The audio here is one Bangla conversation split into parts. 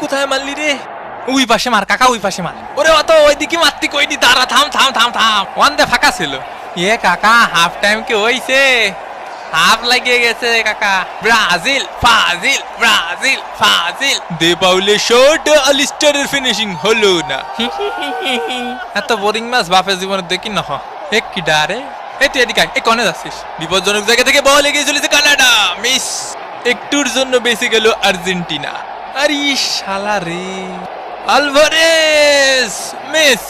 কোথায় মারলি রে? ওই পাশে মার কাকা, ওই পাশে মার। ওরে অত ওইদিকে মারতি কইনি, দাঁড়া, থাম থাম থাম থাম। ওয়ান দে ফাঁকা ছিল। কাকা হাফ টাইম কি হইছে? হাফ লাগিয়ে গেছে কাকা। ব্রাজিল ফাজিল, ব্রাজিল ফাজিল। দে পাউলে শট, আলিস্টারের ফিনিশিং হলো না। এত বোরিং ম্যাচ বাপের জীবনে দেখি না। এক কি ডারে। তুই এদিকে আয়, কনে যাচ্ছিস? বিপজ্জনক জায়গা থেকে বল এগিয়ে চলেছে কানাডা, মিস। একটুর জন্য বেঁচে গেল আর্জেন্টিনা। আরে শালা রে, আলভারেজ মিস।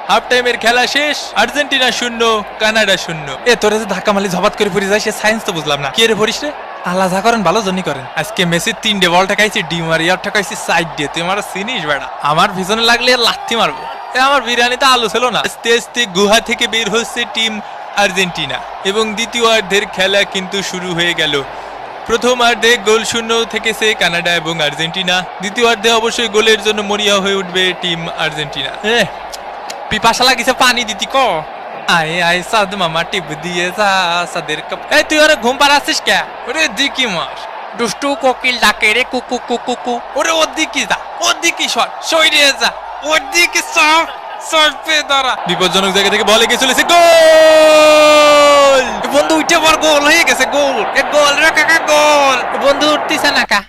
হাফ টাইমের খেলা শেষ, আর্জেন্টিনা 0 কানাডা 0। তোরে যে ধাক্কা মারলি ঝপাত করে পড়ে যায়, সে সায়েন্স তো বুঝলাম না। কে রে পড়িস রে? আল্লাহ যা করেন ভালো জনই করেন। আজকে মেসি 3টে বল ঠেকাইছি, ডি মারিয়া ঠেকাইছি সাইড দিয়ে। তুই আমার চিনিস বেড়া? আমার পিছনে লাগলে লাথি মারবো। আমার বিরিয়ানিতে আলু ছিল না। আস্তে আস্তে গুহা থেকে বের হচ্ছে টিম আর্জেন্টিনা এবং দ্বিতীয়ার্ধের খেলা কিন্তু শুরু হয়ে গেল। প্রথমার্ধে গোল শূন্য থেকেছে কানাডা এবং আর্জেন্টিনা। দ্বিতীয়ার্ধে অবশ্যই গোলের জন্য মরিয়া হয়ে উঠবে টিম আর্জেন্টিনা। পিপাসা লাগিছে, পানি দিতি ক। আয় আয় সাদ মামা টিপ দিয়ে যা সাদের কাপ। তুই ওরে ঘুম পাড়াচ্ছিস কে? ওরে দিকি মার, দুষ্টু কোকিল ডাকে রে কুকু কুকু কুকু। ওরে ওর দিকে যা, ওর দিকে সর, সইরে যা, ওর দিকে সর। বিপজ্জনক জায়গা থেকে বলে গিয়ে চলেছে, গোল! বন্ধু উঠে পর, গোল হয়ে গেছে, গোল। গোল রে কাকা, গোল। বন্ধু উঠতেছে না কা।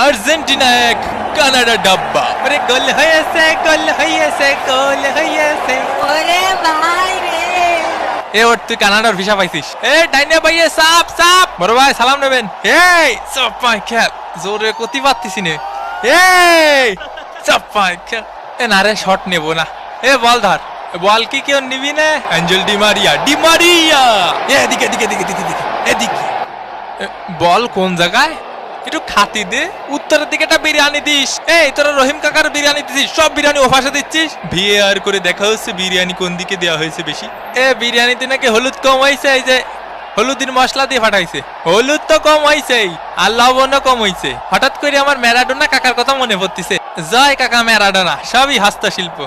আর্জেন্টিনা 1 কানাডা ডাব্বা। আরে গোল হয়েছে, গোল হয়েছে, গোল হয়েছে। ওরে ভাই রে, ওর তুই কানাডার ভিসা পাইছিস? ডাইনে ভাইয়ে সাপ সাপ। বড় ভাই সালাম নেবেন। সব পাই খেল, জোরে কতি পারতিস নে। সব পাই খেল। না রে, শট নেবো না। বল ধর। বল কি কেউ নিবি না? Angel Di Maria, Di Maria. এদিকে এদিকে এদিকে এদিকে এদিকে। বল কোন জায়গায়? একটু খাতি দে। উত্তরের দিকে একটা বিরিয়ানি দিস। তোরা রহিম কাকার বিরিয়ানি দিছিস, সব বিরিয়ানি ওপাশে দিচ্ছিস। ভিএআর করে দেখা হচ্ছে বিরিয়ানি কোন দিকে দেওয়া হয়েছে বেশি। বিরিয়ানিতে নাকি হলুদ কম হয়েছে, এই যে হলুদের মশলা দিয়ে ফাটাইছে। হলুদ তো কম হয়েছে আর লবণও কম হয়েছে। হঠাৎ করে আমার ম্যারাডোনা কাকার কথা মনে পড়তেছে। জয় কাকা ম্যারাডোনা, সবই হস্তশিল্প।